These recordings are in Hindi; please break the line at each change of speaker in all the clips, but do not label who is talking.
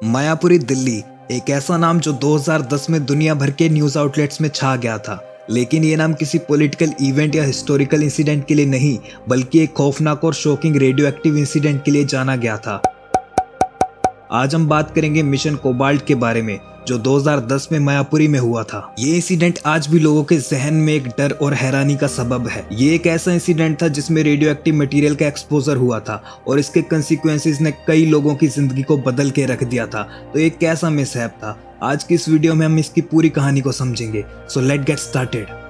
मायापुरी दिल्ली एक ऐसा नाम जो 2010 में दुनिया भर के न्यूज़ आउटलेट्स में छा गया था। लेकिन ये नाम किसी पॉलिटिकल इवेंट या हिस्टोरिकल इंसिडेंट के लिए नहीं, बल्कि एक खौफनाक और शॉकिंग रेडियो एक्टिव इंसिडेंट के लिए जाना गया था। आज हम बात करेंगे मिशन कोबाल्ट के बारे में, जो 2010 में मायापुरी में हुआ था। ये इंसिडेंट आज भी लोगों के जहन में एक डर और हैरानी का सबब है। ये एक ऐसा इंसिडेंट था जिसमें रेडियो एक्टिव मटेरियल का एक्सपोजर हुआ था और इसके कंसिक्वेंसेस ने कई लोगों की जिंदगी को बदल के रख दिया था। तो एक कैसा मिसहैप था। आज की इस वीडियो में हम इसकी पूरी कहानी को समझेंगे। So let get started.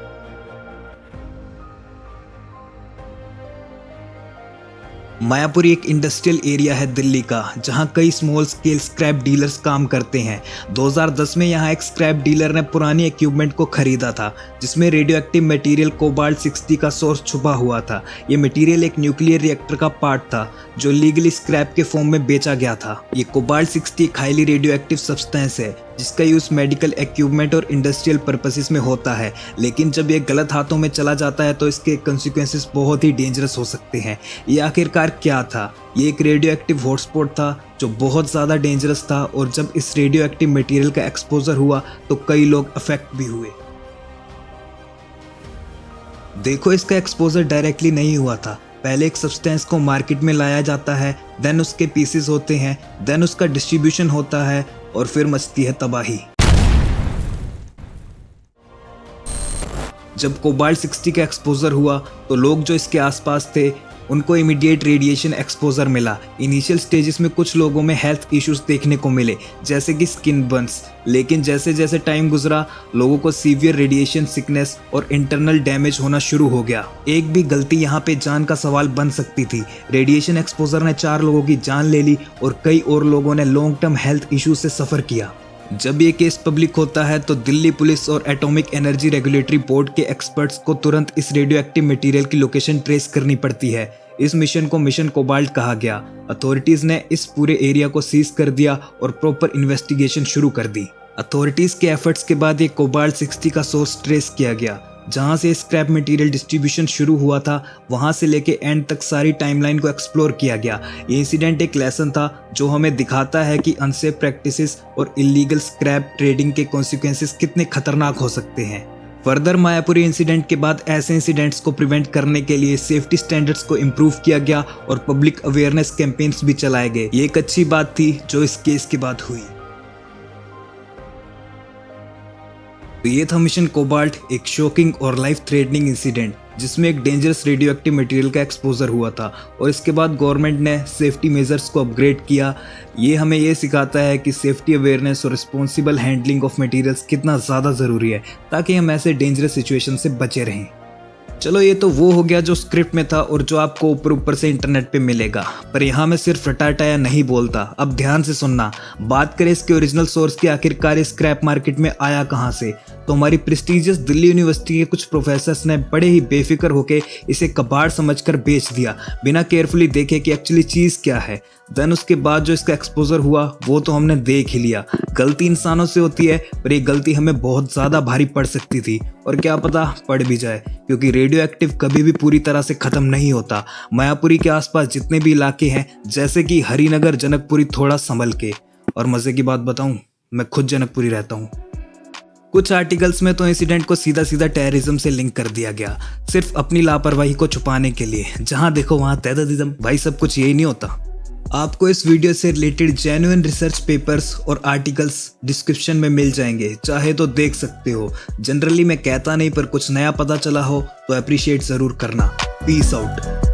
Mayapuri एक इंडस्ट्रियल एरिया है दिल्ली का, जहां कई स्मॉल स्केल स्क्रैप डीलर्स काम करते हैं। 2010 में यहां एक स्क्रैप डीलर ने पुरानी इक्विपमेंट को खरीदा था जिसमें रेडियो एक्टिव मटेरियल कोबाल्ट 60 का सोर्स छुपा हुआ था। ये मटेरियल एक न्यूक्लियर रिएक्टर का पार्ट था जो लीगली स्क्रैप के फॉर्म में बेचा गया था। ये कोबाल्ट 60 एक हाईली रेडियो एक्टिव सब्सटेंस है जिसका यूज मेडिकल इक्विपमेंट और इंडस्ट्रियल पर्पसेस में होता है। लेकिन जब ये गलत हाथों में चला जाता है तो इसके कंसिक्वेंसेस बहुत ही डेंजरस हो सकते हैं। ये आखिरकार क्या था? ये एक रेडियो एक्टिव हॉटस्पॉट था जो बहुत ज़्यादा डेंजरस था, और जब इस रेडियो एक्टिव मटेरियल का एक्सपोजर हुआ तो कई लोग अफेक्ट भी हुए। देखो, इसका एक्सपोजर डायरेक्टली नहीं हुआ था। पहले एक सब्सटेंस को मार्केट में लाया जाता है, देन उसके पीसेस होते हैं, देन उसका डिस्ट्रीब्यूशन होता है और फिर मचती है तबाही। जब कोबाल्ट 60 का एक्सपोजर हुआ तो लोग जो इसके आसपास थे उनको इमीडिएट रेडिएशन एक्सपोजर मिला। इनिशियल स्टेजेस में कुछ लोगों में हेल्थ इश्यूज देखने को मिले, जैसे कि स्किन बर्न्स। लेकिन जैसे जैसे टाइम गुजरा लोगों को सीवियर रेडिएशन सिकनेस और इंटरनल डैमेज होना शुरू हो गया। एक भी गलती यहाँ पे जान का सवाल बन सकती थी। रेडिएशन एक्सपोजर ने 4 लोगों की जान ले ली और कई और लोगों ने लॉन्ग टर्म हेल्थ इश्यूज से सफ़र किया। जब ये केस पब्लिक होता है तो दिल्ली पुलिस और एटॉमिक एनर्जी रेगुलेटरी बोर्ड के एक्सपर्ट्स को तुरंत इस रेडियो एक्टिव मटेरियल की लोकेशन ट्रेस करनी पड़ती है। इस मिशन को मिशन कोबाल्ट कहा गया। अथॉरिटीज ने इस पूरे एरिया को सीज कर दिया और प्रॉपर इन्वेस्टिगेशन शुरू कर दी। अथॉरिटीज के एफर्ट्स के बाद ये कोबाल्ट 60 का सोर्स ट्रेस किया गया। जहां से स्क्रैप मटेरियल डिस्ट्रीब्यूशन शुरू हुआ था वहां से लेके एंड तक सारी टाइमलाइन को एक्सप्लोर किया गया। ये इंसिडेंट एक लेसन था जो हमें दिखाता है कि अनसेफ प्रैक्टिसेस और इलीगल स्क्रैप ट्रेडिंग के कॉन्सिक्वेंसेस कितने खतरनाक हो सकते हैं। फर्दर मायापुरी इंसिडेंट के बाद ऐसे इंसिडेंट्स को प्रिवेंट करने के लिए सेफ्टी स्टैंडर्ड्स को इम्प्रूव किया गया और पब्लिक अवेयरनेस कैंपेन्स भी चलाए गए। ये एक अच्छी बात थी जो इस केस के बाद हुई। तो ये था मिशन कोबाल्ट, एक शॉकिंग और लाइफ थ्रेटनिंग इंसिडेंट जिसमें एक डेंजरस रेडियो एक्टिव मटेरियल का एक्सपोजर हुआ था, और इसके बाद गवर्नमेंट ने सेफ्टी मेजर्स को अपग्रेड किया। ये हमें ये सिखाता है कि सेफ्टी अवेयरनेस और रिस्पॉन्सिबल हैंडलिंग ऑफ मटेरियल्स कितना ज़्यादा ज़रूरी है ताकि हम ऐसे डेंजरस सिचुएशन से बचे रहें। चलो, ये तो वो हो गया जो स्क्रिप्ट में था और जो आपको ऊपर ऊपर से इंटरनेट पे मिलेगा, पर यहाँ मैं सिर्फ रटाटाया नहीं बोलता। अब ध्यान से सुनना। बात करें इसके ओरिजिनल सोर्स की, आखिरकार स्क्रैप मार्केट में आया कहाँ से, तो हमारी प्रेस्टीजियस दिल्ली यूनिवर्सिटी के कुछ प्रोफेसर्स ने बड़े ही बेफिक्र होकर इसे कबाड़ समझकर बेच दिया, बिना केयरफुली देखे कि एक्चुअली चीज़ क्या है। देन उसके बाद जो इसका एक्सपोजर हुआ वो तो हमने देख ही लिया। गलती इंसानों से होती है, पर ये गलती हमें बहुत ज़्यादा भारी पड़ सकती थी, और क्या पता पड़ भी जाए, क्योंकि रेडियो एक्टिव कभी भी पूरी तरह से ख़त्म नहीं होता। मायापुरी के आसपास जितने भी इलाके हैं, जैसे कि हरिनगर, जनकपुरी, थोड़ा संभल के। और मज़े की बात बताऊं, मैं खुद जनकपुरी रहता हूं। कुछ आर्टिकल्स में तो इंसिडेंट को सीधा सीधा टेररिज्म से लिंक कर दिया गया, सिर्फ अपनी लापरवाही को छुपाने के लिए। जहां देखो वहां टेररिज्म। भाई, सब कुछ यही नहीं होता। आपको इस वीडियो से रिलेटेड जेन्युइन रिसर्च पेपर्स और आर्टिकल्स डिस्क्रिप्शन में मिल जाएंगे, चाहे तो देख सकते हो। जनरली मैं कहता नहीं, पर कुछ नया पता चला हो तो अप्रिशिएट ज़रूर करना। Peace out.